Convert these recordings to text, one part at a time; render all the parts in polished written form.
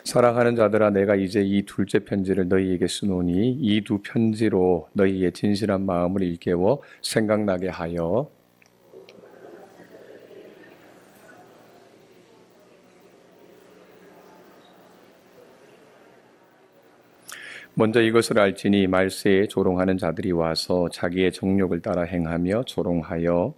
사랑하는 자들아, 내가 이제 이 둘째 편지를 너희에게 쓰노니 이 두 편지로 너희의 진실한 마음을 일깨워 생각나게 하여 먼저 이것을 알지니 말세에 조롱하는 자들이 와서 자기의 정욕을 따라 행하며 조롱하여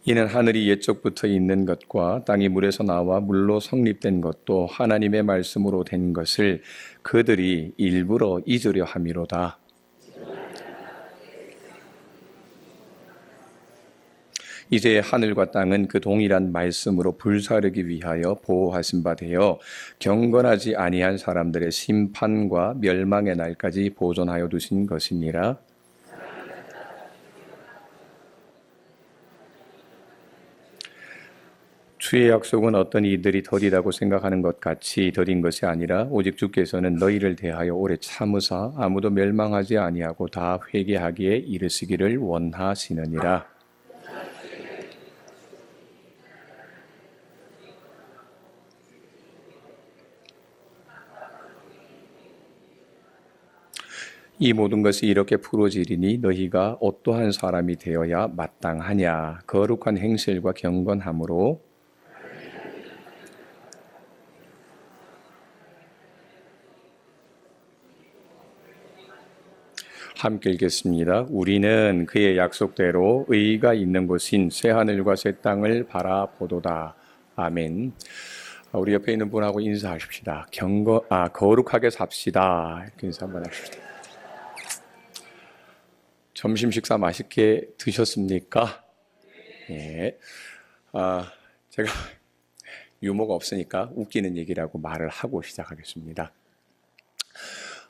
이는 하늘이 옛적부터 있는 것과 땅이 물에서 나와 물로 성립된 것도 하나님의 말씀으로 된 것을 그들이 일부러 잊으려 함이로다. 이제 하늘과 땅은 그 동일한 말씀으로 불사르기 위하여 보호하신 바 되어 경건하지 아니한 사람들의 심판과 멸망의 날까지 보존하여 두신 것이니라. 주의 약속은 어떤 이들이 더디다고 생각하는 것 같이 더딘 것이 아니라 오직 주께서는 너희를 대하여 오래 참으사 아무도 멸망하지 아니하고 다 회개하기에 이르시기를 원하시느니라. 이 모든 것이 이렇게 풀어지리니 너희가 어떠한 사람이 되어야 마땅하냐. 거룩한 행실과 경건함으로 함께 읽겠습니다. 우리는 그의 약속대로 의가 있는 곳인 새하늘과 새 땅을 바라보도다. 아멘. 우리 옆에 있는 분하고 인사하십시다. 거룩하게 삽시다. 이렇게 인사 한번 하십시다. 점심 식사 맛있게 드셨습니까? 예. 제가 유머가 없으니까 웃기는 얘기라고 말을 하고 시작하겠습니다.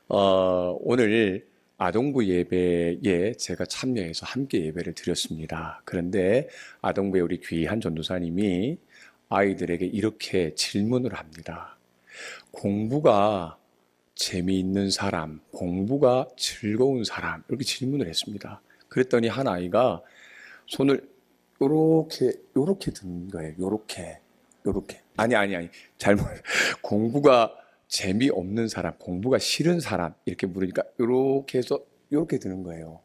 오늘 아동부 예배에 제가 참여해서 함께 예배를 드렸습니다. 그런데 아동부의 우리 귀한 전도사님이 아이들에게 이렇게 질문을 합니다. 공부가 재미있는 사람, 공부가 즐거운 사람, 이렇게 질문을 했습니다. 그랬더니 한 아이가 손을 요렇게 든 거예요. 요렇게. 아니. 잘못. 공부가 재미없는 사람, 공부가 싫은 사람, 이렇게 물으니까 요렇게 해서 요렇게 드는 거예요.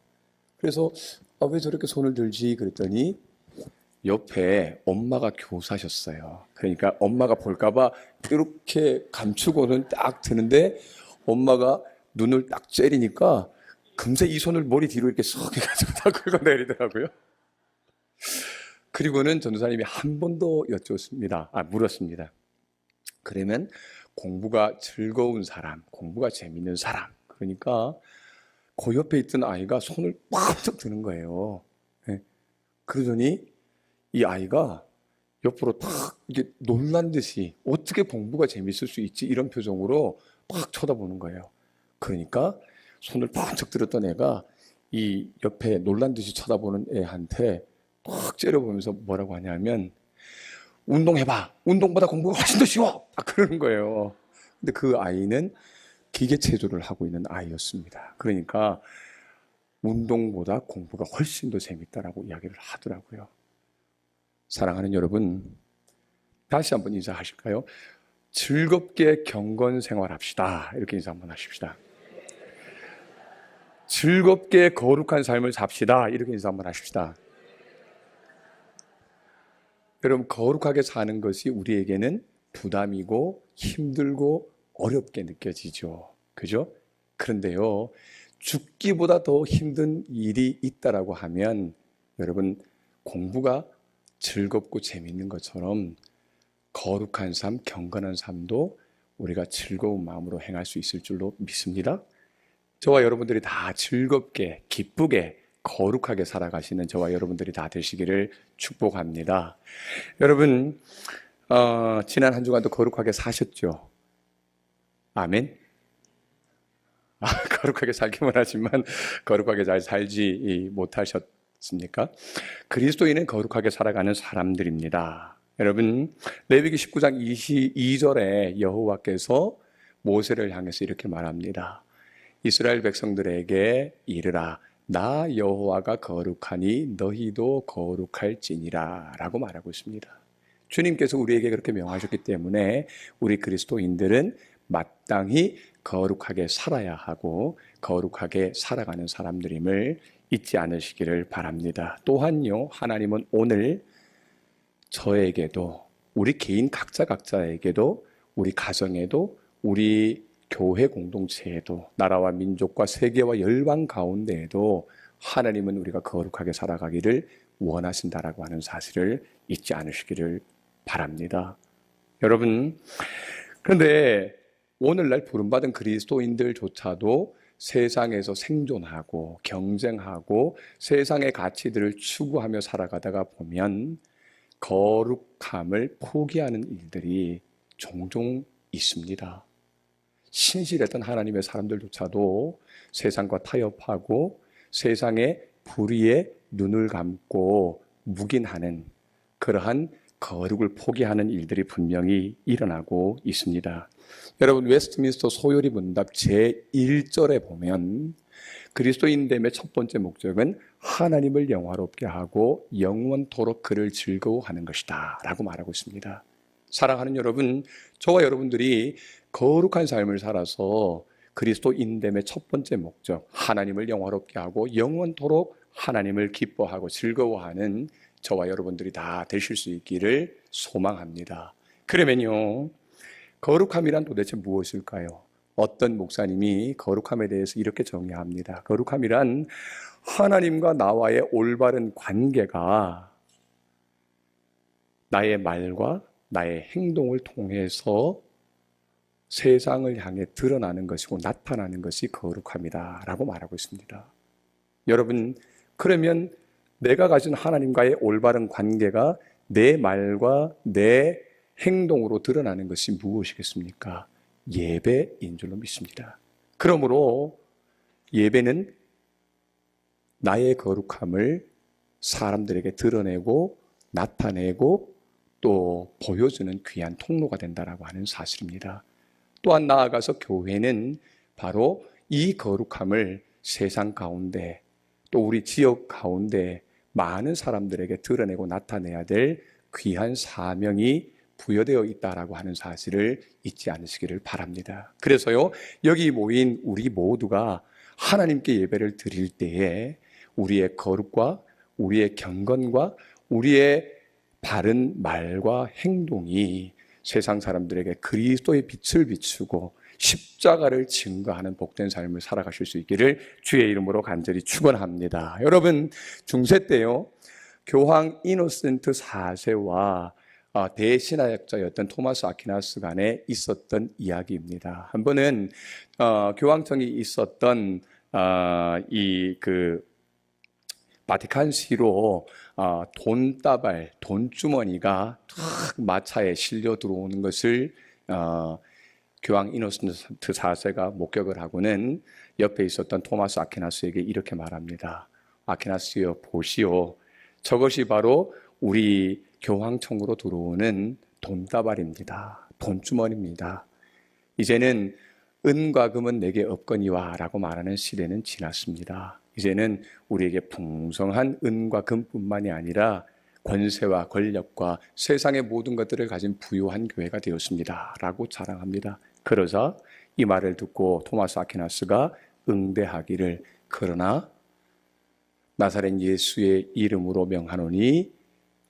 그래서 왜 저렇게 손을 들지? 그랬더니 옆에 엄마가 교사셨어요. 그러니까 엄마가 볼까봐 이렇게 감추고는 딱 드는데 엄마가 눈을 딱 째리니까 금세 이 손을 머리 뒤로 이렇게 쏙 해가지고 다 긁어내리더라고요. 그리고는 전도사님이 한 번 더 물었습니다. 그러면 공부가 즐거운 사람, 공부가 재밌는 사람. 그러니까 그 옆에 있던 아이가 손을 꽉 드는 거예요. 네. 그러더니 이 아이가 옆으로 탁 이게 놀란 듯이 어떻게 공부가 재밌을 수 있지? 이런 표정으로 팍 쳐다보는 거예요. 그러니까 손을 번쩍 들었던 애가 이 옆에 놀란 듯이 쳐다보는 애한테 팍 째려보면서 뭐라고 하냐면 운동해봐. 운동보다 공부가 훨씬 더 쉬워. 그러는 거예요. 근데 그 아이는 기계체조를 하고 있는 아이였습니다. 그러니까 운동보다 공부가 훨씬 더 재밌다라고 이야기를 하더라고요. 사랑하는 여러분, 다시 한번 인사하실까요? 즐겁게 경건 생활합시다. 이렇게 인사 한번 하십시다. 즐겁게 거룩한 삶을 삽시다. 이렇게 인사 한번 하십시다. 여러분, 거룩하게 사는 것이 우리에게는 부담이고 힘들고 어렵게 느껴지죠. 그죠? 그런데요, 죽기보다 더 힘든 일이 있다라고 하면 여러분, 공부가 즐겁고 재밌는 것처럼 거룩한 삶, 경건한 삶도 우리가 즐거운 마음으로 행할 수 있을 줄로 믿습니다. 저와 여러분들이 다 즐겁게, 기쁘게, 거룩하게 살아가시는 저와 여러분들이 다 되시기를 축복합니다. 여러분, 지난 한 주간도 거룩하게 사셨죠? 아멘? 거룩하게 살기만 하지만 거룩하게 잘 살지 못하셨습니까? 그리스도인은 거룩하게 살아가는 사람들입니다. 여러분, 레위기 19장 22절에 여호와께서 모세를 향해서 이렇게 말합니다. 이스라엘 백성들에게 이르라. 나 여호와가 거룩하니 너희도 거룩할지니라 라고 말하고 있습니다. 주님께서 우리에게 그렇게 명하셨기 때문에 우리 그리스도인들은 마땅히 거룩하게 살아야 하고 거룩하게 살아가는 사람들임을 잊지 않으시기를 바랍니다. 또한요, 하나님은 오늘 저에게도 우리 개인 각자에게도 우리 가정에도 우리 교회 공동체에도 나라와 민족과 세계와 열방 가운데에도 하나님은 우리가 거룩하게 살아가기를 원하신다라고 하는 사실을 잊지 않으시기를 바랍니다. 여러분, 그런데 오늘날 부름받은 그리스도인들조차도 세상에서 생존하고 경쟁하고 세상의 가치들을 추구하며 살아가다가 보면 거룩함을 포기하는 일들이 종종 있습니다. 신실했던 하나님의 사람들조차도 세상과 타협하고 세상의 불의에 눈을 감고 묵인하는 그러한 거룩을 포기하는 일들이 분명히 일어나고 있습니다. 여러분, 웨스트민스터 소요리 문답 제1절에 보면 그리스도인됨의 첫 번째 목적은 하나님을 영화롭게 하고 영원토록 그를 즐거워하는 것이다 라고 말하고 있습니다. 사랑하는 여러분, 저와 여러분들이 거룩한 삶을 살아서 그리스도인됨의 첫 번째 목적, 하나님을 영화롭게 하고 영원토록 하나님을 기뻐하고 즐거워하는 저와 여러분들이 다 되실 수 있기를 소망합니다. 그러면요, 거룩함이란 도대체 무엇일까요? 어떤 목사님이 거룩함에 대해서 이렇게 정의합니다. 거룩함이란 하나님과 나와의 올바른 관계가 나의 말과 나의 행동을 통해서 세상을 향해 드러나는 것이고 나타나는 것이 거룩함이다 라고 말하고 있습니다. 여러분, 그러면 내가 가진 하나님과의 올바른 관계가 내 말과 내 행동으로 드러나는 것이 무엇이겠습니까? 예배인 줄로 믿습니다. 그러므로 예배는 나의 거룩함을 사람들에게 드러내고 나타내고 또 보여주는 귀한 통로가 된다라고 하는 사실입니다. 또한 나아가서 교회는 바로 이 거룩함을 세상 가운데 또 우리 지역 가운데 많은 사람들에게 드러내고 나타내야 될 귀한 사명이 부여되어 있다라고 하는 사실을 잊지 않으시기를 바랍니다. 그래서요, 여기 모인 우리 모두가 하나님께 예배를 드릴 때에 우리의 거룩과 우리의 경건과 우리의 바른 말과 행동이 세상 사람들에게 그리스도의 빛을 비추고 십자가를 증거하는 복된 삶을 살아가실 수 있기를 주의 이름으로 간절히 축원합니다. 여러분, 중세 때요, 교황 이노센트 4세와 대신학자였던 토마스 아퀴나스 간에 있었던 이야기입니다. 한 번은 교황청이 있었던 바티칸시로 돈다발, 돈주머니가 탁 마차에 실려 들어오는 것을 교황 이노센트 4세가 목격을 하고는 옆에 있었던 토마스 아퀴나스에게 이렇게 말합니다. 아퀴나스여, 보시오. 저것이 바로 우리 교황청으로 들어오는 돈다발입니다. 돈주머니입니다. 이제는 은과 금은 내게 없거니와 라고 말하는 시대는 지났습니다. 이제는 우리에게 풍성한 은과 금뿐만이 아니라 권세와 권력과 세상의 모든 것들을 가진 부유한 교회가 되었습니다 라고 자랑합니다. 그러자 이 말을 듣고 토마스 아퀴나스가 응대하기를, 그러나 나사렛 예수의 이름으로 명하노니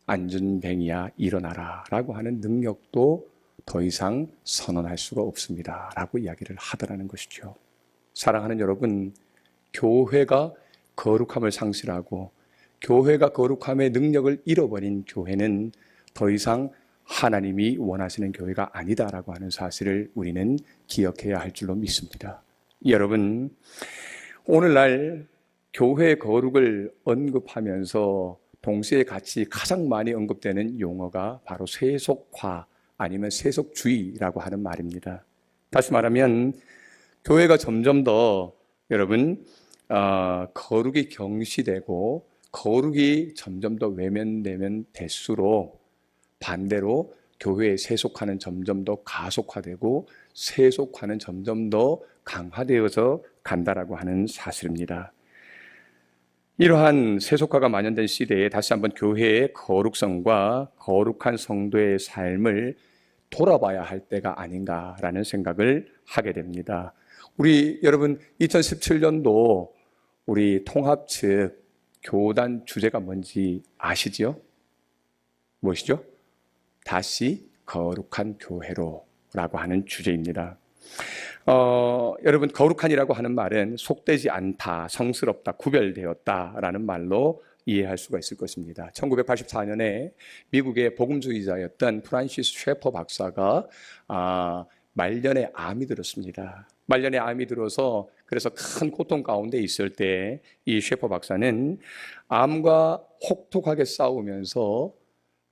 안전뱅이야 일어나라 라고 하는 능력도 더 이상 선언할 수가 없습니다 라고 이야기를 하더라는 것이죠. 사랑하는 여러분, 교회가 거룩함을 상실하고 교회가 거룩함의 능력을 잃어버린 교회는 더 이상 하나님이 원하시는 교회가 아니다라고 하는 사실을 우리는 기억해야 할 줄로 믿습니다. 여러분, 오늘날 교회의 거룩을 언급하면서 동시에 같이 가장 많이 언급되는 용어가 바로 세속화 아니면 세속주의라고 하는 말입니다. 다시 말하면 교회가 점점 더 여러분 거룩이 경시되고 거룩이 점점 더 외면되면 될수록 반대로 교회의 세속화는 점점 더 가속화되고 세속화는 점점 더 강화되어서 간다라고 하는 사실입니다. 이러한 세속화가 만연된 시대에 다시 한번 교회의 거룩성과 거룩한 성도의 삶을 돌아봐야 할 때가 아닌가라는 생각을 하게 됩니다. 우리 여러분 2017년도 우리 통합 측 교단 주제가 뭔지 아시죠? 무엇이죠? 다시 거룩한 교회로 라고 하는 주제입니다. 여러분 거룩한이라고 하는 말은 속되지 않다, 성스럽다, 구별되었다라는 말로 이해할 수가 있을 것입니다. 1984년에 미국의 복음주의자였던 프란시스 셰퍼 박사가 말년에 암이 들었습니다. 말년에 암이 들어서 그래서 큰 고통 가운데 있을 때 이 셰퍼 박사는 암과 혹독하게 싸우면서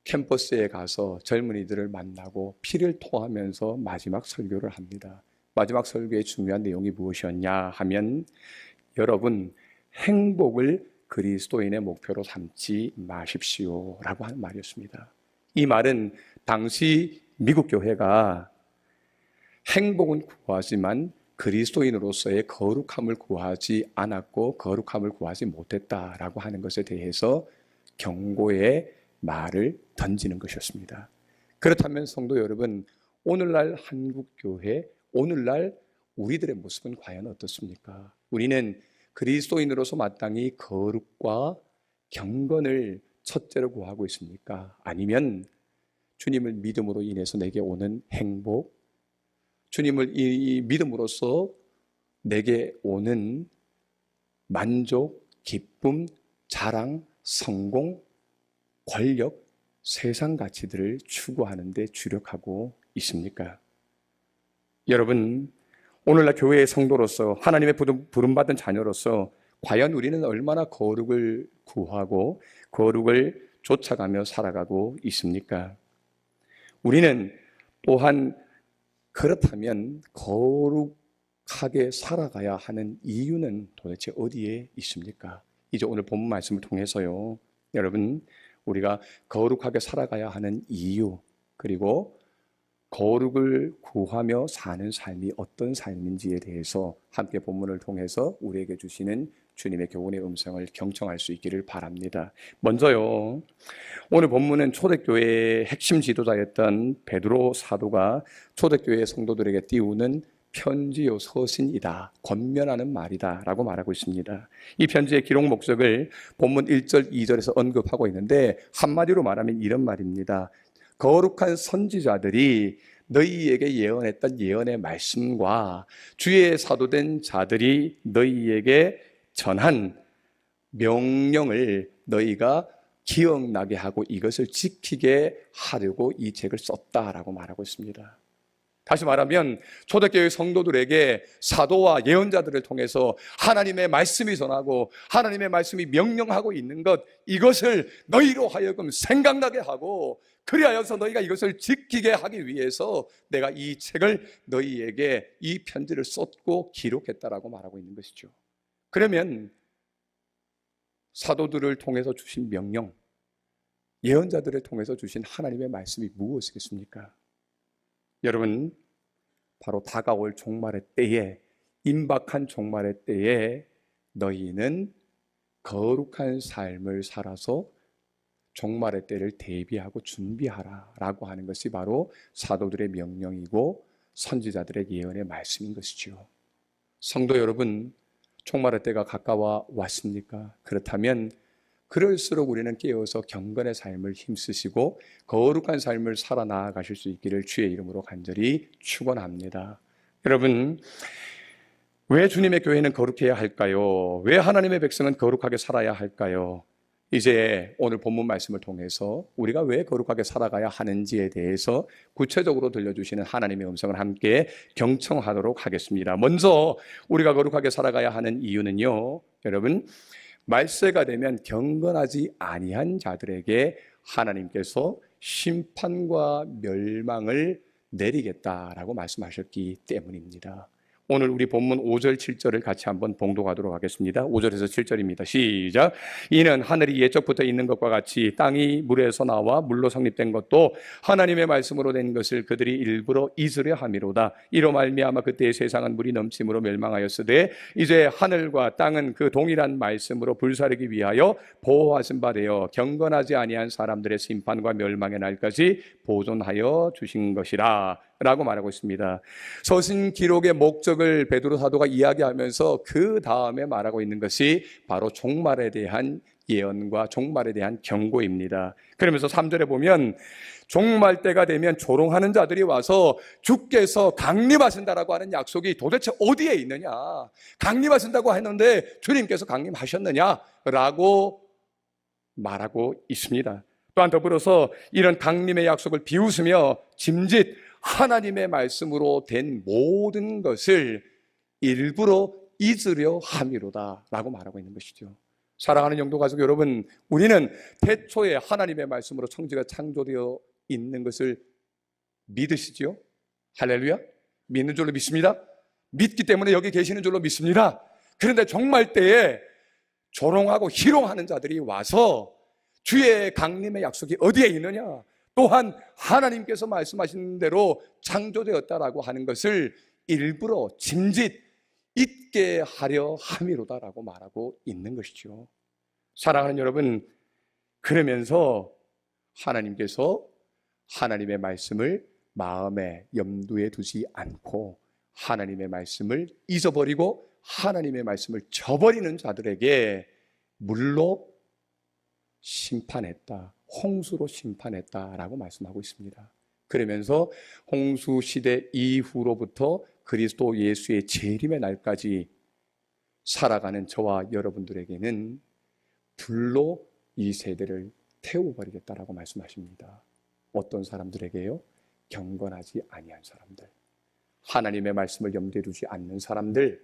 캠퍼스에 가서 젊은이들을 만나고 피를 토하면서 마지막 설교를 합니다. 마지막 설교의 중요한 내용이 무엇이었냐 하면 여러분 행복을 그리스도인의 목표로 삼지 마십시오 라고 하는 말이었습니다. 이 말은 당시 미국 교회가 행복은 구하지만 그리스도인으로서의 거룩함을 구하지 않았고 거룩함을 구하지 못했다라고 하는 것에 대해서 경고의 말을 던지는 것이었습니다. 그렇다면 성도 여러분, 오늘날 한국교회, 오늘날 우리들의 모습은 과연 어떻습니까? 우리는 그리스도인으로서 마땅히 거룩과 경건을 첫째로 구하고 있습니까? 아니면 주님을 믿음으로 인해서 내게 오는 행복, 주님을 이 믿음으로써 내게 오는 만족, 기쁨, 자랑, 성공, 권력, 세상 가치들을 추구하는 데 주력하고 있습니까? 여러분, 오늘날 교회의 성도로서 하나님의 부름받은 자녀로서 과연 우리는 얼마나 거룩을 구하고 거룩을 쫓아가며 살아가고 있습니까? 우리는 또한 그렇다면 거룩하게 살아가야 하는 이유는 도대체 어디에 있습니까? 이제 오늘 본문 말씀을 통해서요, 여러분 우리가 거룩하게 살아가야 하는 이유, 그리고 거룩을 구하며 사는 삶이 어떤 삶인지에 대해서 함께 본문을 통해서 우리에게 주시는 주님의 교훈의 음성을 경청할 수 있기를 바랍니다. 먼저요, 오늘 본문은 초대교회의 핵심 지도자였던 베드로 사도가 초대교회 성도들에게 띄우는 편지요 서신이다, 권면하는 말이다 라고 말하고 있습니다. 이 편지의 기록 목적을 본문 1절 2절에서 언급하고 있는데 한마디로 말하면 이런 말입니다. 거룩한 선지자들이 너희에게 예언했던 예언의 말씀과 주의 사도된 자들이 너희에게 전한 명령을 너희가 기억나게 하고 이것을 지키게 하려고 이 책을 썼다라고 말하고 있습니다. 다시 말하면 초대교회 성도들에게 사도와 예언자들을 통해서 하나님의 말씀이 전하고 하나님의 말씀이 명령하고 있는 것, 이것을 너희로 하여금 생각나게 하고 그리하여서 너희가 이것을 지키게 하기 위해서 내가 이 책을 너희에게 이 편지를 썼고 기록했다라고 말하고 있는 것이죠. 그러면 사도들을 통해서 주신 명령, 예언자들을 통해서 주신 하나님의 말씀이 무엇이겠습니까? 여러분, 바로 다가올 종말의 때에, 임박한 종말의 때에 너희는 거룩한 삶을 살아서 종말의 때를 대비하고 준비하라 라고 하는 것이 바로 사도들의 명령이고 선지자들의 예언의 말씀인 것이죠. 성도 여러분, 종말의 때가 가까워 왔습니까? 그렇다면 그럴수록 우리는 깨어서 경건의 삶을 힘쓰시고 거룩한 삶을 살아나가실 수 있기를 주의 이름으로 간절히 축원합니다. 여러분, 왜 주님의 교회는 거룩해야 할까요? 왜 하나님의 백성은 거룩하게 살아야 할까요? 이제 오늘 본문 말씀을 통해서 우리가 왜 거룩하게 살아가야 하는지에 대해서 구체적으로 들려주시는 하나님의 음성을 함께 경청하도록 하겠습니다. 먼저 우리가 거룩하게 살아가야 하는 이유는요, 여러분, 말세가 되면 경건하지 아니한 자들에게 하나님께서 심판과 멸망을 내리겠다라고 말씀하셨기 때문입니다. 오늘 우리 본문 5절 7절을 같이 한번 봉독하도록 하겠습니다. 5절에서 7절입니다. 시작. 이는 하늘이 예적부터 있는 것과 같이 땅이 물에서 나와 물로 성립된 것도 하나님의 말씀으로 된 것을 그들이 일부러 잊으려 함이로다. 이로 말미암아 그때의 세상은 물이 넘침으로 멸망하였으되 이제 하늘과 땅은 그 동일한 말씀으로 불사르기 위하여 보호하신 바 되어 경건하지 아니한 사람들의 심판과 멸망의 날까지 보존하여 주신 것이라 라고 말하고 있습니다. 서신 기록의 목적을 베드로 사도가 이야기하면서 그 다음에 말하고 있는 것이 바로 종말에 대한 예언과 종말에 대한 경고입니다. 그러면서 3절에 보면 종말 때가 되면 조롱하는 자들이 와서 주께서 강림하신다라고 하는 약속이 도대체 어디에 있느냐, 강림하신다고 했는데 주님께서 강림하셨느냐라고 말하고 있습니다. 또한 더불어서 이런 강림의 약속을 비웃으며 짐짓 하나님의 말씀으로 된 모든 것을 일부러 잊으려 함이로다 라고 말하고 있는 것이죠. 사랑하는 영도 가족 여러분, 우리는 태초에 하나님의 말씀으로 천지가 창조되어 있는 것을 믿으시지요? 할렐루야. 믿는 줄로 믿습니다. 믿기 때문에 여기 계시는 줄로 믿습니다. 그런데 종말 때에 조롱하고 희롱하는 자들이 와서 주의 강림의 약속이 어디에 있느냐, 또한 하나님께서 말씀하신 대로 창조되었다라고 하는 것을 일부러 짐짓 잊게 하려 함이로다라고 말하고 있는 것이죠. 사랑하는 여러분, 그러면서 하나님께서 하나님의 말씀을 마음에 염두에 두지 않고 하나님의 말씀을 잊어버리고 하나님의 말씀을 저버리는 자들에게 물로 심판했다, 홍수로 심판했다라고 말씀하고 있습니다. 그러면서 홍수 시대 이후로부터 그리스도 예수의 재림의 날까지 살아가는 저와 여러분들에게는 불로 이 세대를 태워버리겠다라고 말씀하십니다. 어떤 사람들에게요? 경건하지 아니한 사람들, 하나님의 말씀을 염두에 두지 않는 사람들,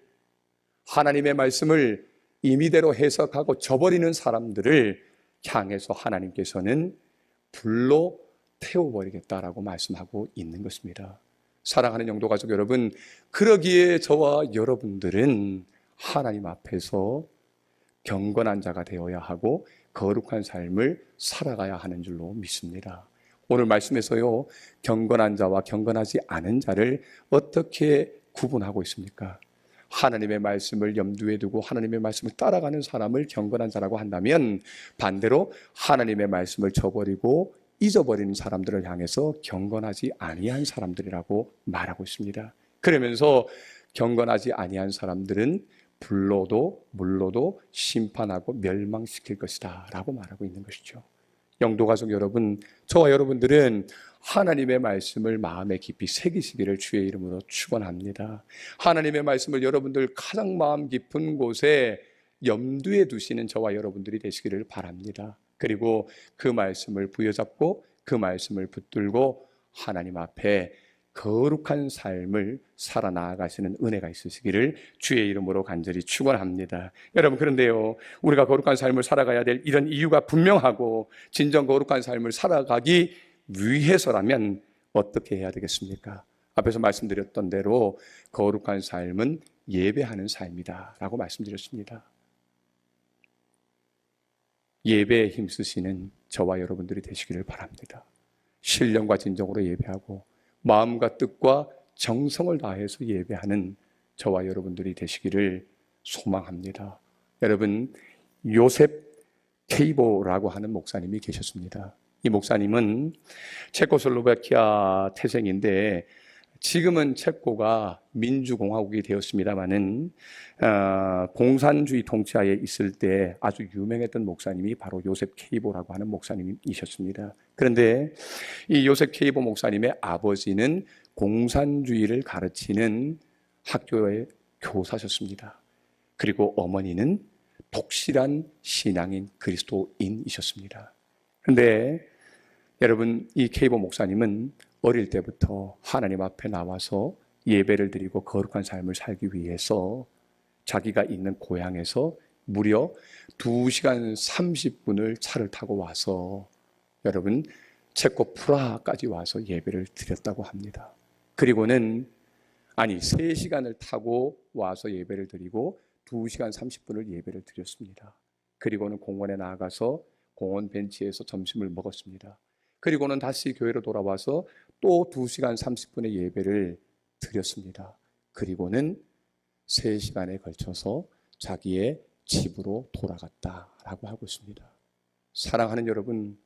하나님의 말씀을 임의대로 해석하고 저버리는 사람들을 향해서 하나님께서는 불로 태워버리겠다라고 말씀하고 있는 것입니다. 사랑하는 영도 가족 여러분, 그러기에 저와 여러분들은 하나님 앞에서 경건한 자가 되어야 하고 거룩한 삶을 살아가야 하는 줄로 믿습니다. 오늘 말씀에서요, 경건한 자와 경건하지 않은 자를 어떻게 구분하고 있습니까? 하나님의 말씀을 염두에 두고 하나님의 말씀을 따라가는 사람을 경건한 자라고 한다면, 반대로 하나님의 말씀을 저버리고 잊어버리는 사람들을 향해서 경건하지 아니한 사람들이라고 말하고 있습니다. 그러면서 경건하지 아니한 사람들은 불로도 물로도 심판하고 멸망시킬 것이다 라고 말하고 있는 것이죠. 영도 가족 여러분, 저와 여러분들은 하나님의 말씀을 마음에 깊이 새기시기를 주의 이름으로 축원합니다. 하나님의 말씀을 여러분들 가장 마음 깊은 곳에 염두에 두시는 저와 여러분들이 되시기를 바랍니다. 그리고 그 말씀을 부여잡고 그 말씀을 붙들고 하나님 앞에 거룩한 삶을 살아나가시는 은혜가 있으시기를 주의 이름으로 간절히 축원합니다. 여러분, 그런데요, 우리가 거룩한 삶을 살아가야 될 이런 이유가 분명하고 진정 거룩한 삶을 살아가기 위해서라면 어떻게 해야 되겠습니까? 앞에서 말씀드렸던 대로 거룩한 삶은 예배하는 삶이다 라고 말씀드렸습니다. 예배에 힘쓰시는 저와 여러분들이 되시기를 바랍니다. 신령과 진정으로 예배하고 마음과 뜻과 정성을 다해서 예배하는 저와 여러분들이 되시기를 소망합니다. 여러분, 요셉 케이보라고 하는 목사님이 계셨습니다. 이 목사님은 체코슬로바키아 태생인데 지금은 체코가 민주공화국이 되었습니다마는 공산주의 통치하에 있을 때 아주 유명했던 목사님이 바로 요셉 케이보라고 하는 목사님이셨습니다. 그런데 이 요셉 케이보 목사님의 아버지는 공산주의를 가르치는 학교의 교사셨습니다. 그리고 어머니는 독실한 신앙인 그리스도인이셨습니다. 그런데 여러분, 이 케이보 목사님은 어릴 때부터 하나님 앞에 나와서 예배를 드리고 거룩한 삶을 살기 위해서 자기가 있는 고향에서 무려 2시간 30분을 차를 타고 와서 여러분 체코 프라하까지 와서 예배를 드렸다고 합니다. 그리고는 아니 3시간을 타고 와서 예배를 드리고 2시간 30분을 예배를 드렸습니다. 그리고는 공원에 나가서 공원 벤치에서 점심을 먹었습니다. 그리고는 다시 교회로 돌아와서 또 2시간 30분의 예배를 드렸습니다. 그리고는 3시간에 걸쳐서 자기의 집으로 돌아갔다라고 하고 있습니다. 사랑하는 여러분,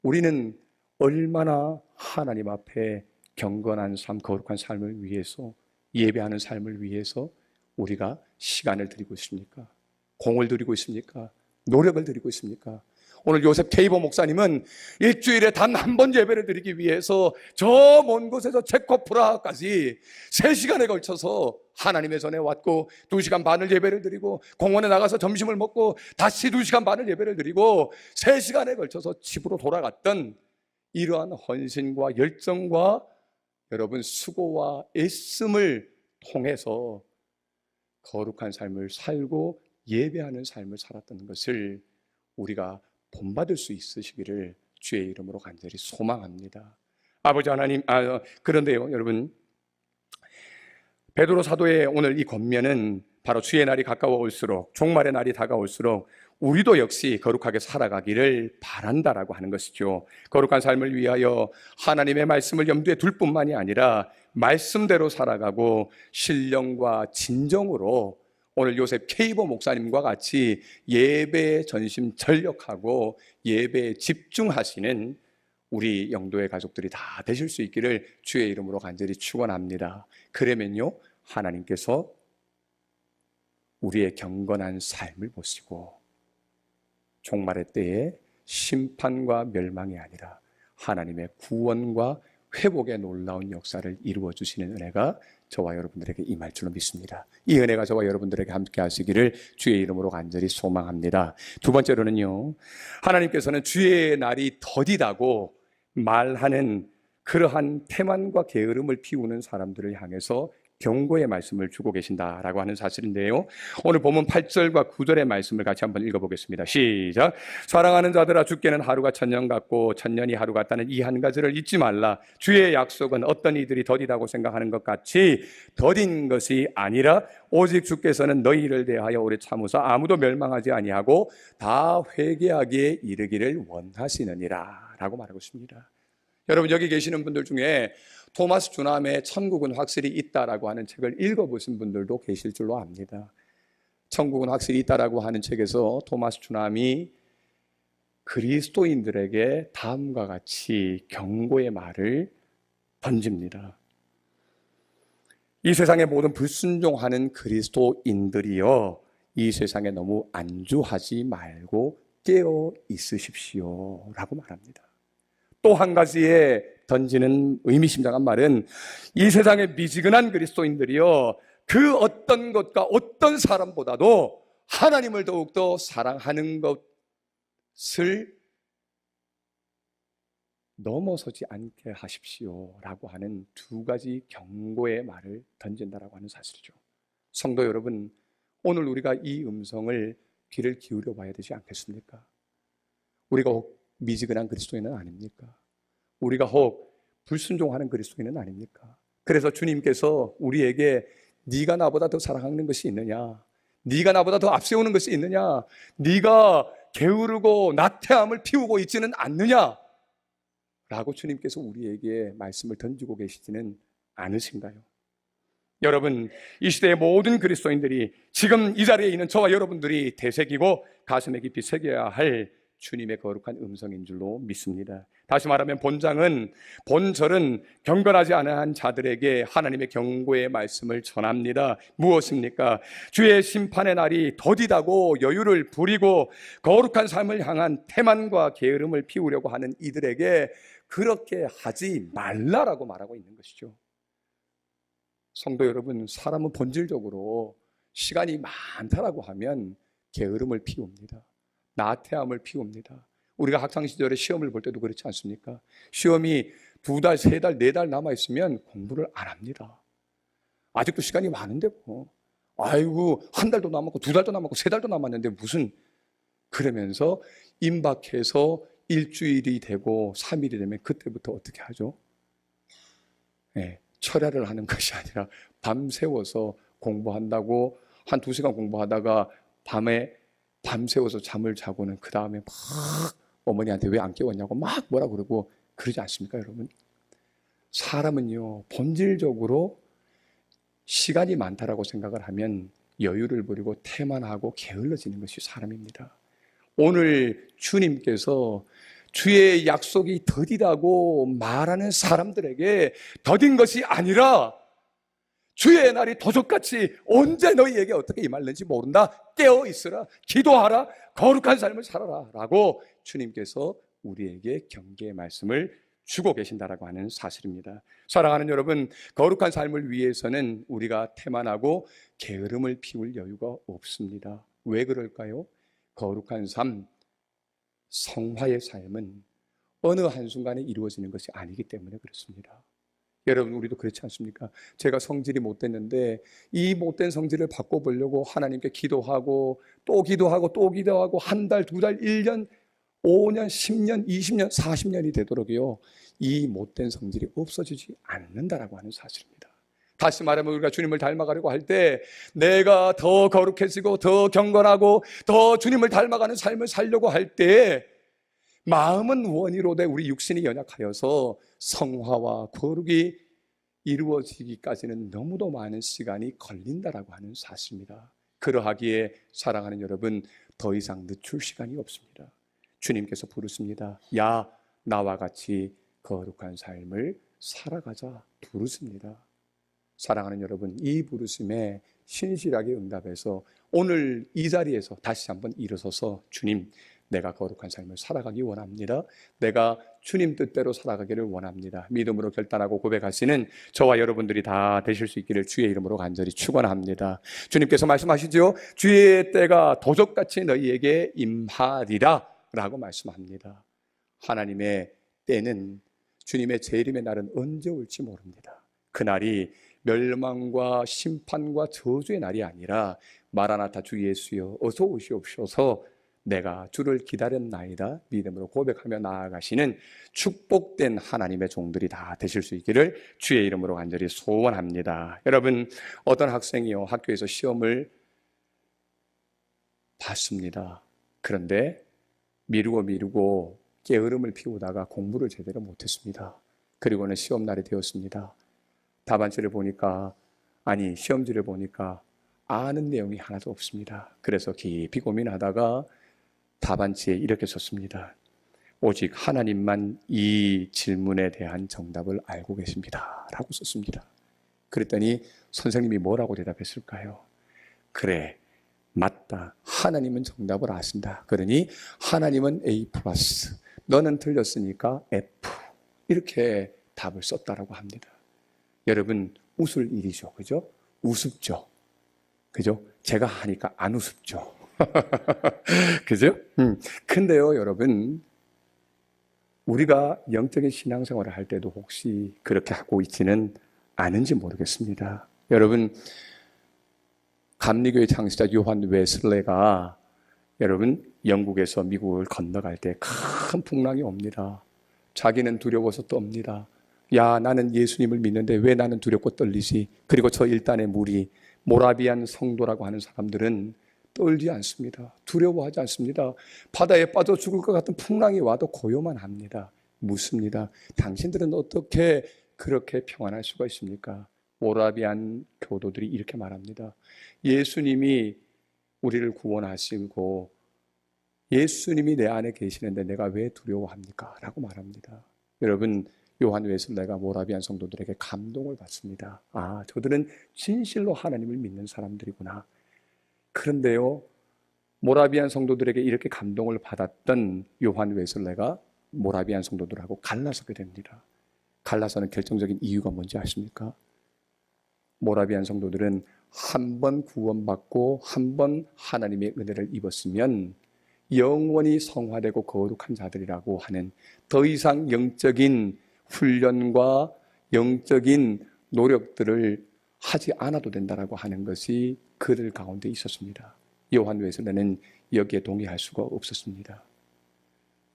우리는 얼마나 하나님 앞에 경건한 삶, 거룩한 삶을 위해서, 예배하는 삶을 위해서 우리가 시간을 드리고 있습니까? 공을 들이고 있습니까? 노력을 드리고 있습니까? 오늘 요셉 케이버 목사님은 일주일에 단 한 번 예배를 드리기 위해서 저 먼 곳에서 체코프라하까지 3시간에 걸쳐서 하나님의 전에 왔고 2시간 반을 예배를 드리고 공원에 나가서 점심을 먹고 다시 2시간 반을 예배를 드리고 3시간에 걸쳐서 집으로 돌아갔던 이러한 헌신과 열정과 여러분 수고와 애씀을 통해서 거룩한 삶을 살고 예배하는 삶을 살았던 것을 우리가 본받을 수 있으시기를 주의 이름으로 간절히 소망합니다. 아버지 하나님, 그런데요 여러분, 베드로 사도의 오늘 이 권면은 바로 주의 날이 가까워올수록, 종말의 날이 다가올수록 우리도 역시 거룩하게 살아가기를 바란다라고 하는 것이죠. 거룩한 삶을 위하여 하나님의 말씀을 염두에 둘 뿐만이 아니라 말씀대로 살아가고 신령과 진정으로 오늘 요셉 케이버 목사님과 같이 예배에 전심 전력하고 예배에 집중하시는 우리 영도의 가족들이 다 되실 수 있기를 주의 이름으로 간절히 축원합니다. 그러면요 하나님께서 우리의 경건한 삶을 보시고 종말의 때에 심판과 멸망이 아니라 하나님의 구원과 회복의 놀라운 역사를 이루어 주시는 은혜가 저와 여러분들에게 임할 줄로 믿습니다. 이 은혜가 저와 여러분들에게 함께 하시기를 주의 이름으로 간절히 소망합니다. 두 번째로는요, 하나님께서는 주의 날이 더디다고 말하는 그러한 태만과 게으름을 피우는 사람들을 향해서 경고의 말씀을 주고 계신다라고 하는 사실인데요, 오늘 본문 8절과 9절의 말씀을 같이 한번 읽어보겠습니다. 시작. 사랑하는 자들아, 주께는 하루가 천년 같고 천년이 하루 같다는 이 한 가지를 잊지 말라. 주의 약속은 어떤 이들이 더디다고 생각하는 것 같이 더딘 것이 아니라 오직 주께서는 너희를 대하여 오래 참으사 아무도 멸망하지 아니하고 다 회개하기에 이르기를 원하시느니라 라고 말하고 있습니다. 여러분, 여기 계시는 분들 중에 토마스 주남의 천국은 확실히 있다라고 하는 책을 읽어보신 분들도 계실 줄로 압니다. 천국은 확실히 있다라고 하는 책에서 토마스 주남이 그리스도인들에게 다음과 같이 경고의 말을 던집니다. 이 세상의 모든 불순종하는 그리스도인들이여, 이 세상에 너무 안주하지 말고 깨어 있으십시오 라고 말합니다. 또 한 가지의 던지는 의미심장한 말은, 이 세상의 미지근한 그리스도인들이요, 그 어떤 것과 어떤 사람보다도 하나님을 더욱더 사랑하는 것을 넘어서지 않게 하십시오 라고 하는 두 가지 경고의 말을 던진다라고 하는 사실이죠. 성도 여러분, 오늘 우리가 이 음성을 귀를 기울여 봐야 되지 않겠습니까? 우리가 혹 미지근한 그리스도인은 아닙니까? 우리가 혹 불순종하는 그리스도인은 아닙니까? 그래서 주님께서 우리에게 네가 나보다 더 사랑하는 것이 있느냐, 네가 나보다 더 앞세우는 것이 있느냐, 네가 게으르고 나태함을 피우고 있지는 않느냐 라고 주님께서 우리에게 말씀을 던지고 계시지는 않으신가요? 여러분, 이 시대의 모든 그리스도인들이, 지금 이 자리에 있는 저와 여러분들이 되새기고 가슴에 깊이 새겨야 할 주님의 거룩한 음성인 줄로 믿습니다. 다시 말하면 본절은 경건하지 않은 자들에게 하나님의 경고의 말씀을 전합니다. 무엇입니까? 주의 심판의 날이 더디다고 여유를 부리고 거룩한 삶을 향한 태만과 게으름을 피우려고 하는 이들에게 그렇게 하지 말라라고 말하고 있는 것이죠. 성도 여러분, 사람은 본질적으로 시간이 많다라고 하면 게으름을 피웁니다. 나태함을 피웁니다. 우리가 학창시절에 시험을 볼 때도 그렇지 않습니까? 시험이 2달, 3달, 4달 남아있으면 공부를 안 합니다. 아직도 시간이 많은데 뭐, 아이고, 1달도 남았고 2달도 남았고 3달도 남았는데 무슨, 그러면서 임박해서 일주일이 되고 3일이 되면 그때부터 어떻게 하죠? 네, 철야를 하는 것이 아니라 밤새워서 공부한다고 한 2시간 공부하다가 밤새워서 잠을 자고는 그 다음에 막 어머니한테 왜 안 깨웠냐고 막 뭐라 그러고 그러지 않습니까, 여러분? 사람은요, 본질적으로 시간이 많다라고 생각을 하면 여유를 부리고 태만하고 게을러지는 것이 사람입니다. 오늘 주님께서 주의 약속이 더디다고 말하는 사람들에게 더딘 것이 아니라 주의 날이 도적같이 언제 너희에게 어떻게 임할는지 모른다. 깨어 있으라, 기도하라, 거룩한 삶을 살아라 라고 주님께서 우리에게 경계의 말씀을 주고 계신다라고 하는 사실입니다. 사랑하는 여러분, 거룩한 삶을 위해서는 우리가 태만하고 게으름을 피울 여유가 없습니다. 왜 그럴까요? 거룩한 삶, 성화의 삶은 어느 한순간에 이루어지는 것이 아니기 때문에 그렇습니다. 여러분, 우리도 그렇지 않습니까? 제가 성질이 못됐는데 이 못된 성질을 바꿔보려고 하나님께 기도하고 또 기도하고 또 기도하고 한 달, 2달, 1년, 5년, 10년, 20년, 40년이 되도록요, 이 못된 성질이 없어지지 않는다라고 하는 사실입니다. 다시 말하면 우리가 주님을 닮아가려고 할 때 내가 더 거룩해지고 더 경건하고 더 주님을 닮아가는 삶을 살려고 할 때 마음은 원이로되 우리 육신이 연약하여서 성화와 거룩이 이루어지기까지는 너무도 많은 시간이 걸린다라고 하는 사실입니다. 그러하기에 사랑하는 여러분, 더 이상 늦출 시간이 없습니다. 주님께서 부르십니다. 야, 나와 같이 거룩한 삶을 살아가자 부르십니다. 사랑하는 여러분, 이 부르심에 신실하게 응답해서 오늘 이 자리에서 다시 한번 일어서서 주님, 내가 거룩한 삶을 살아가기 원합니다. 내가 주님 뜻대로 살아가기를 원합니다. 믿음으로 결단하고 고백하시는 저와 여러분들이 다 되실 수 있기를 주의 이름으로 간절히 축원합니다. 주님께서 말씀하시죠. 주의 때가 도적같이 너희에게 임하리라 라고 말씀합니다. 하나님의 때는, 주님의 재림의 날은 언제 올지 모릅니다. 그날이 멸망과 심판과 저주의 날이 아니라 마라나타 주 예수여 어서 오시옵소서, 내가 주를 기다렸나이다 믿음으로 고백하며 나아가시는 축복된 하나님의 종들이 다 되실 수 있기를 주의 이름으로 간절히 소원합니다. 여러분, 어떤 학생이요, 학교에서 시험을 봤습니다. 그런데 미루고 게으름을 피우다가 공부를 제대로 못했습니다. 그리고는 시험날이 되었습니다. 답안지를 보니까, 시험지를 보니까 아는 내용이 하나도 없습니다. 그래서 깊이 고민하다가 답안지에 이렇게 썼습니다. 오직 하나님만 이 질문에 대한 정답을 알고 계십니다 라고 썼습니다. 그랬더니 선생님이 뭐라고 대답했을까요? 그래, 맞다. 하나님은 정답을 아신다. 그러니 하나님은 A+, 너는 틀렸으니까 F, 이렇게 답을 썼다라고 합니다. 여러분, 웃을 일이죠. 그죠? 우습죠. 그죠? 제가 하니까 안 우습죠. 그죠? 근데요, 여러분, 우리가 영적인 신앙생활을 할 때도 혹시 그렇게 하고 있지는 않은지 모르겠습니다. 여러분, 감리교의 창시자 요한 웨슬레가 여러분 영국에서 미국을 건너갈 때 큰 풍랑이 옵니다. 자기는 두려워서 떱니다. 야, 나는 예수님을 믿는데 왜 나는 두렵고 떨리지? 그리고 저 일단의 무리, 모라비안 성도라고 하는 사람들은 떨지 않습니다. 두려워하지 않습니다. 바다에 빠져 죽을 것 같은 풍랑이 와도 고요만 합니다. 묻습니다. 당신들은 어떻게 그렇게 평안할 수가 있습니까? 모라비안 교도들이 이렇게 말합니다. 예수님이 우리를 구원하시고 예수님이 내 안에 계시는데 내가 왜 두려워합니까? 라고 말합니다. 여러분, 요한 웨슬레가 모라비안 성도들에게 감동을 받습니다. 아, 저들은 진실로 하나님을 믿는 사람들이구나. 그런데요, 모라비안 성도들에게 이렇게 감동을 받았던 요한 웨슬레가 모라비안 성도들하고 갈라서게 됩니다. 갈라서는 결정적인 이유가 뭔지 아십니까? 모라비안 성도들은 한 번 구원받고 한 번 하나님의 은혜를 입었으면 영원히 성화되고 거룩한 자들이라고 하는 더 이상 영적인 훈련과 영적인 노력들을 하지 않아도 된다라고 하는 것이 그들 가운데 있었습니다. 요한 웨슬레는 여기에 동의할 수가 없었습니다.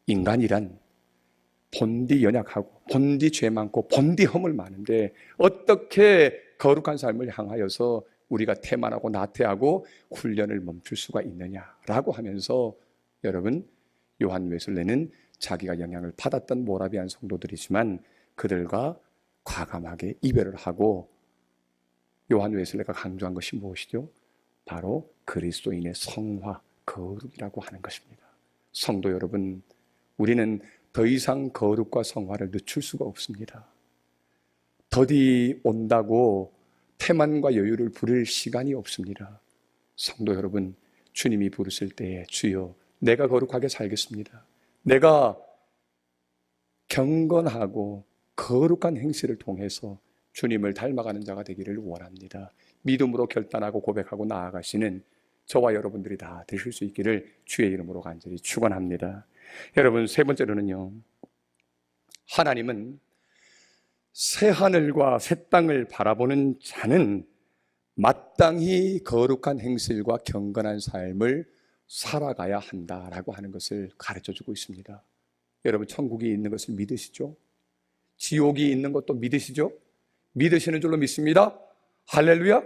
인간이란 본디 연약하고 본디 죄 많고 본디 허물 많은데 어떻게 거룩한 삶을 향하여서 우리가 태만하고 나태하고 훈련을 멈출 수가 있느냐라고 하면서 여러분, 요한 웨슬레는 자기가 영향을 받았던 모라비안 성도들이지만 그들과 과감하게 이별을 하고 요한 웨슬레가 강조한 것이 무엇이죠? 바로 그리스도인의 성화, 거룩이라고 하는 것입니다. 성도 여러분, 우리는 더 이상 거룩과 성화를 늦출 수가 없습니다. 더디 온다고 태만과 여유를 부릴 시간이 없습니다. 성도 여러분, 주님이 부르실 때에 주여 내가 거룩하게 살겠습니다. 내가 경건하고 거룩한 행실을 통해서 주님을 닮아가는 자가 되기를 원합니다. 믿음으로 결단하고 고백하고 나아가시는 저와 여러분들이 다 되실 수 있기를 주의 이름으로 간절히 축원합니다. 여러분, 세 번째로는요, 하나님은 새 하늘과 새 땅을 바라보는 자는 마땅히 거룩한 행실과 경건한 삶을 살아가야 한다라고 하는 것을 가르쳐주고 있습니다. 여러분, 천국이 있는 것을 믿으시죠? 지옥이 있는 것도 믿으시죠? 믿으시는 줄로 믿습니다. 할렐루야!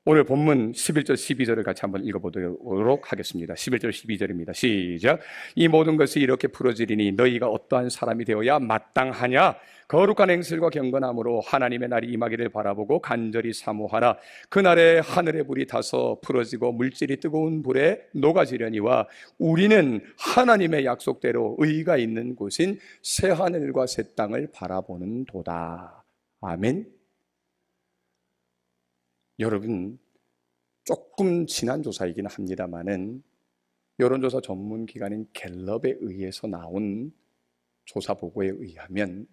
오늘 본문 11절 12절을 같이 한번 읽어보도록 하겠습니다. 11절 12절입니다. 시작. 이 모든 것이 이렇게 풀어지리니 너희가 어떠한 사람이 되어야 마땅하냐? 거룩한 행실과 경건함으로 하나님의 날이 임하기를 바라보고 간절히 사모하라. 그날에 하늘의 불이 타서 풀어지고 물질이 뜨거운 불에 녹아지려니와 우리는 하나님의 약속대로 의가 있는 곳인 새 하늘과 새 땅을 바라보는 도다. 아멘. 여러분, 조금 지난 조사이긴 합니다만은 여론조사 전문기관인 갤럽에 의해서 나온 조사 보고에 의하면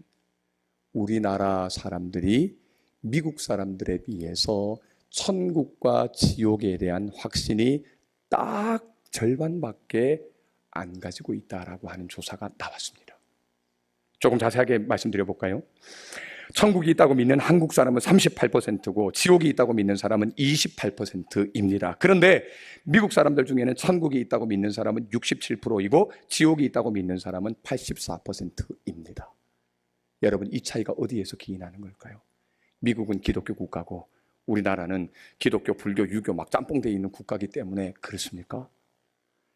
우리나라 사람들이 미국 사람들에 비해서 천국과 지옥에 대한 확신이 딱 절반밖에 안 가지고 있다라고 하는 조사가 나왔습니다. 조금 자세하게 말씀드려 볼까요? 천국이 있다고 믿는 한국 사람은 38%고 지옥이 있다고 믿는 사람은 28%입니다. 그런데 미국 사람들 중에는 천국이 있다고 믿는 사람은 67%이고 지옥이 있다고 믿는 사람은 84%입니다. 여러분, 이 차이가 어디에서 기인하는 걸까요? 미국은 기독교 국가고 우리나라는 기독교, 불교, 유교 막 짬뽕되어 있는 국가이기 때문에 그렇습니까?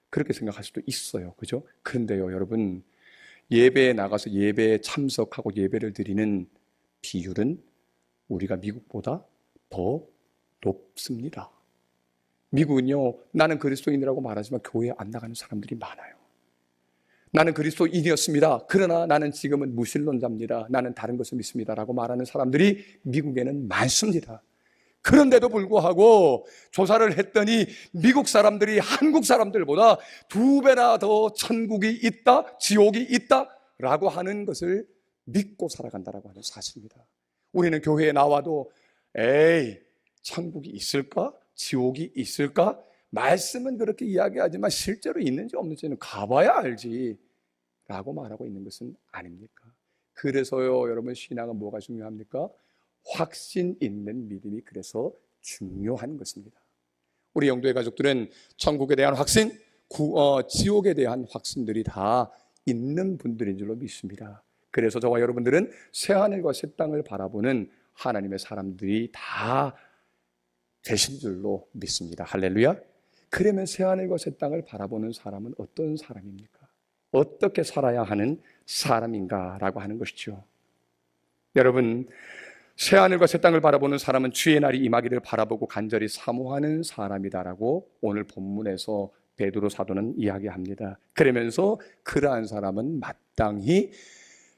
그렇게 생각할 수도 있어요. 그죠? 그런데요, 여러분, 예배에 나가서 예배에 참석하고 예배를 드리는 비율은 우리가 미국보다 더 높습니다. 미국은요, 나는 그리스도인이라고 말하지만 교회에 안 나가는 사람들이 많아요. 나는 그리스도인이었습니다. 그러나 나는 지금은 무신론자입니다. 나는 다른 것을 믿습니다. 라고 말하는 사람들이 미국에는 많습니다. 그런데도 불구하고 조사를 했더니 미국 사람들이 한국 사람들보다 2배나 더 천국이 있다, 지옥이 있다 라고 하는 것을 믿고 살아간다라고 하는 사실입니다. 우리는 교회에 나와도 에이, 천국이 있을까? 지옥이 있을까? 말씀은 그렇게 이야기하지만 실제로 있는지 없는지는 가봐야 알지 라고 말하고 있는 것은 아닙니까? 그래서요, 여러분, 신앙은 뭐가 중요합니까? 확신 있는 믿음이 그래서 중요한 것입니다. 우리 영도의 가족들은 천국에 대한 확신, 지옥에 대한 확신들이 다 있는 분들인 줄로 믿습니다. 그래서 저와 여러분들은 새하늘과 새 땅을 바라보는 하나님의 사람들이 다 되신 줄로 믿습니다. 할렐루야. 그러면 새하늘과 새 땅을 바라보는 사람은 어떤 사람입니까? 어떻게 살아야 하는 사람인가라고 하는 것이죠. 여러분, 새하늘과 새 땅을 바라보는 사람은 주의 날이 임하기를 바라보고 간절히 사모하는 사람이다라고 오늘 본문에서 베드로 사도는 이야기합니다. 그러면서 그러한 사람은 마땅히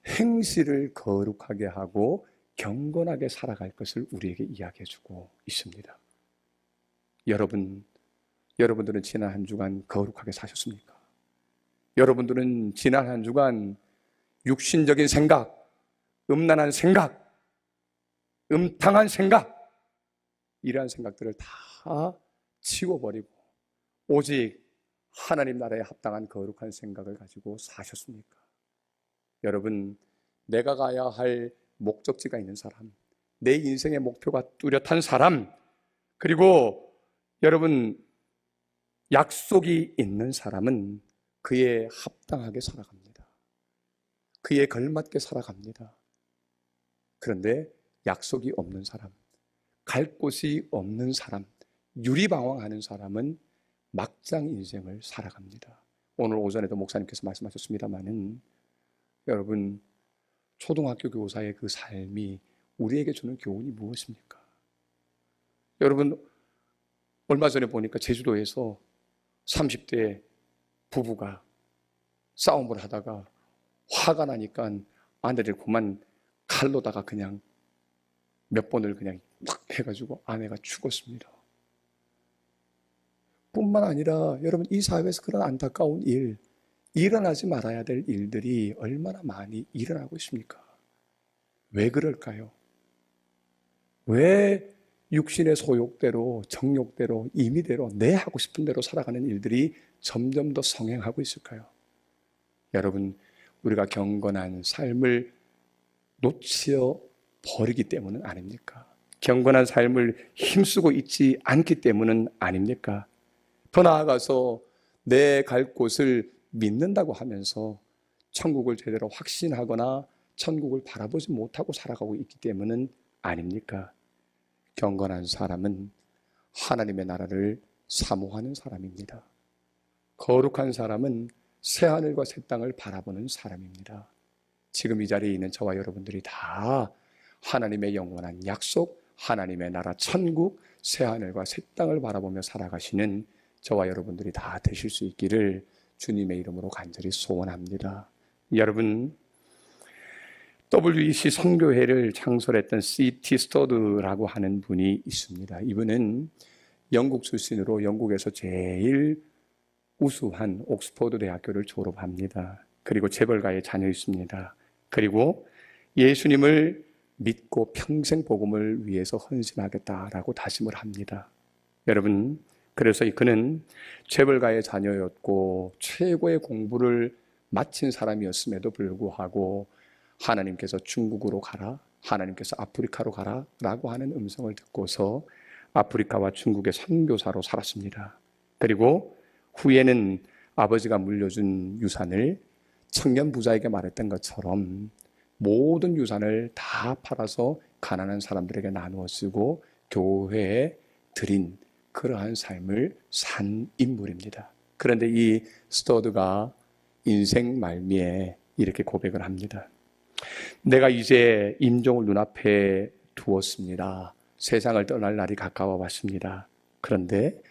행실을 거룩하게 하고 경건하게 살아갈 것을 우리에게 이야기해주고 있습니다. 여러분들은 지난 한 주간 거룩하게 사셨습니까? 여러분들은 지난 한 주간 육신적인 생각, 음란한 생각, 음탕한 생각, 이러한 생각들을 다 치워버리고 오직 하나님 나라에 합당한 거룩한 생각을 가지고 사셨습니까? 여러분, 내가 가야 할 목적지가 있는 사람, 내 인생의 목표가 뚜렷한 사람, 그리고 여러분, 약속이 있는 사람은 그에 합당하게 살아갑니다. 그에 걸맞게 살아갑니다. 그런데 약속이 없는 사람, 갈 곳이 없는 사람, 유리방황하는 사람은 막장 인생을 살아갑니다. 오늘 오전에도 목사님께서 말씀하셨습니다마는 여러분, 초등학교 교사의 그 삶이 우리에게 주는 교훈이 무엇입니까? 여러분, 얼마 전에 보니까 제주도에서 30대 부부가 싸움을 하다가 화가 나니까 아내를 그만 칼로다가 그냥 몇 번을 그냥 막 해가지고 아내가 죽었습니다. 뿐만 아니라 여러분, 이 사회에서 그런 안타까운 일, 일어나지 말아야 될 일들이 얼마나 많이 일어나고 있습니까? 왜 그럴까요? 왜 육신의 소욕대로, 정욕대로, 임의대로, 내 하고 싶은 대로 살아가는 일들이 점점 더 성행하고 있을까요? 여러분, 우리가 경건한 삶을 놓치어 버리기 때문은 아닙니까? 경건한 삶을 힘쓰고 있지 않기 때문은 아닙니까? 더 나아가서 내 갈 곳을 믿는다고 하면서 천국을 제대로 확신하거나 천국을 바라보지 못하고 살아가고 있기 때문은 아닙니까? 경건한 사람은 하나님의 나라를 사모하는 사람입니다. 거룩한 사람은 새하늘과 새 땅을 바라보는 사람입니다. 지금 이 자리에 있는 저와 여러분들이 다 하나님의 영원한 약속, 하나님의 나라 천국, 새하늘과 새 땅을 바라보며 살아가시는 저와 여러분들이 다 되실 수 있기를 주님의 이름으로 간절히 소원합니다. 여러분, WEC 선교회를 창설했던 C.T. 스터드라고 하는 분이 있습니다. 이분은 영국 출신으로 영국에서 제일 우수한 옥스퍼드 대학교를 졸업합니다. 그리고 재벌가의 자녀였습니다. 그리고 예수님을 믿고 평생 복음을 위해서 헌신하겠다라고 다짐을 합니다. 여러분, 그래서 그는 재벌가의 자녀였고 최고의 공부를 마친 사람이었음에도 불구하고 하나님께서 중국으로 가라, 하나님께서 아프리카로 가라 라고 하는 음성을 듣고서 아프리카와 중국의 선교사로 살았습니다. 그리고 후에는 아버지가 물려준 유산을 청년 부자에게 말했던 것처럼 모든 유산을 다 팔아서 가난한 사람들에게 나누어 쓰고 교회에 드린 그러한 삶을 산 인물입니다. 그런데 이 스터드가 인생 말미에 이렇게 고백을 합니다. 내가 이제 임종을 눈앞에 두었습니다. 세상을 떠날 날이 가까워 왔습니다. 그런데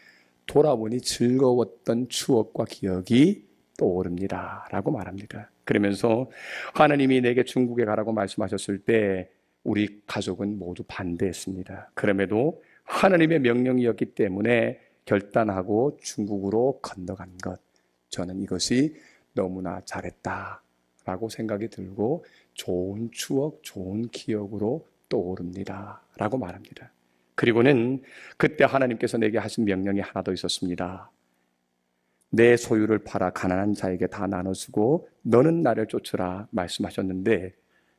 돌아보니 즐거웠던 추억과 기억이 떠오릅니다 라고 말합니다. 그러면서 하나님이 내게 중국에 가라고 말씀하셨을 때 우리 가족은 모두 반대했습니다. 그럼에도 하나님의 명령이었기 때문에 결단하고 중국으로 건너간 것, 저는 이것이 너무나 잘했다라고 생각이 들고 좋은 추억, 좋은 기억으로 떠오릅니다 라고 말합니다. 그리고는 그때 하나님께서 내게 하신 명령이 하나 더 있었습니다. 내 소유를 팔아 가난한 자에게 다 나눠주고 너는 나를 쫓으라 말씀하셨는데,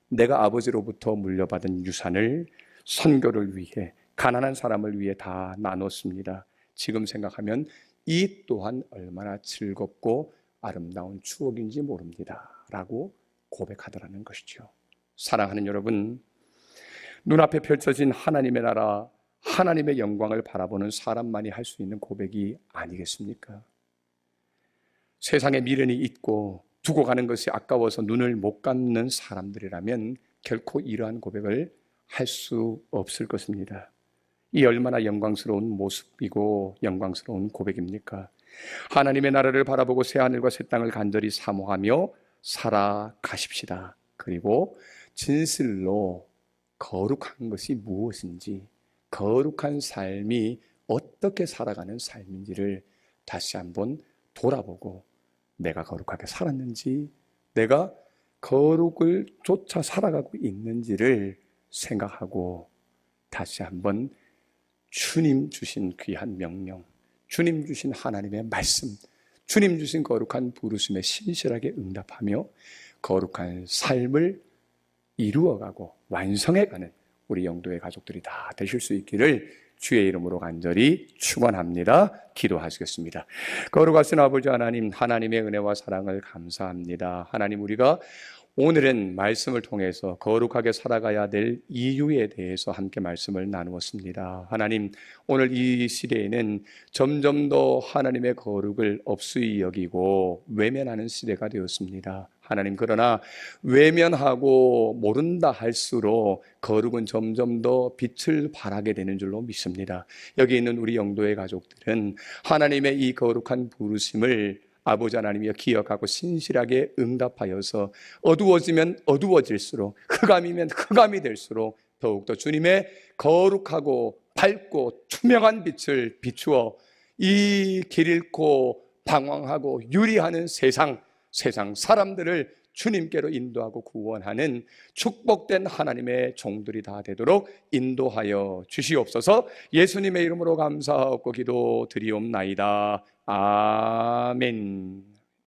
내가 아버지로부터 물려받은 유산을 선교를 위해, 가난한 사람을 위해 다 나눴습니다. 지금 생각하면 이 또한 얼마나 즐겁고 아름다운 추억인지 모릅니다 라고 고백하더라는 것이죠. 사랑하는 여러분, 눈앞에 펼쳐진 하나님의 나라, 하나님의 영광을 바라보는 사람만이 할 수 있는 고백이 아니겠습니까? 세상에 미련이 있고 두고 가는 것이 아까워서 눈을 못 감는 사람들이라면 결코 이러한 고백을 할 수 없을 것입니다. 이 얼마나 영광스러운 모습이고 영광스러운 고백입니까? 하나님의 나라를 바라보고 새하늘과 새 땅을 간절히 사모하며 살아가십시다. 그리고 진실로 거룩한 것이 무엇인지, 거룩한 삶이 어떻게 살아가는 삶인지를 다시 한번 돌아보고 내가 거룩하게 살았는지, 내가 거룩을 쫓아 살아가고 있는지를 생각하고 다시 한번 주님 주신 귀한 명령, 주님 주신 하나님의 말씀, 주님 주신 거룩한 부르심에 신실하게 응답하며 거룩한 삶을 이루어가고 완성해가는 우리 영도의 가족들이 다 되실 수 있기를 주의 이름으로 간절히 축원합니다. 기도하시겠습니다. 거룩하신 아버지 하나님, 하나님의 은혜와 사랑을 감사합니다. 하나님, 우리가 오늘은 말씀을 통해서 거룩하게 살아가야 될 이유에 대해서 함께 말씀을 나누었습니다. 하나님, 오늘 이 시대에는 점점 더 하나님의 거룩을 업수히 여기고 외면하는 시대가 되었습니다. 하나님, 그러나 외면하고 모른다 할수록 거룩은 점점 더 빛을 발하게 되는 줄로 믿습니다. 여기 있는 우리 영도의 가족들은 하나님의 이 거룩한 부르심을 아버지 하나님이여 기억하고 신실하게 응답하여서 어두워지면 어두워질수록, 흑암이면 흑암이 될수록 더욱더 주님의 거룩하고 밝고 투명한 빛을 비추어 이 길 잃고 방황하고 유리하는 세상 사람들을 주님께로 인도하고 구원하는 축복된 하나님의 종들이 다 되도록 인도하여 주시옵소서. 예수님의 이름으로 감사하고 기도드리옵나이다. 아멘.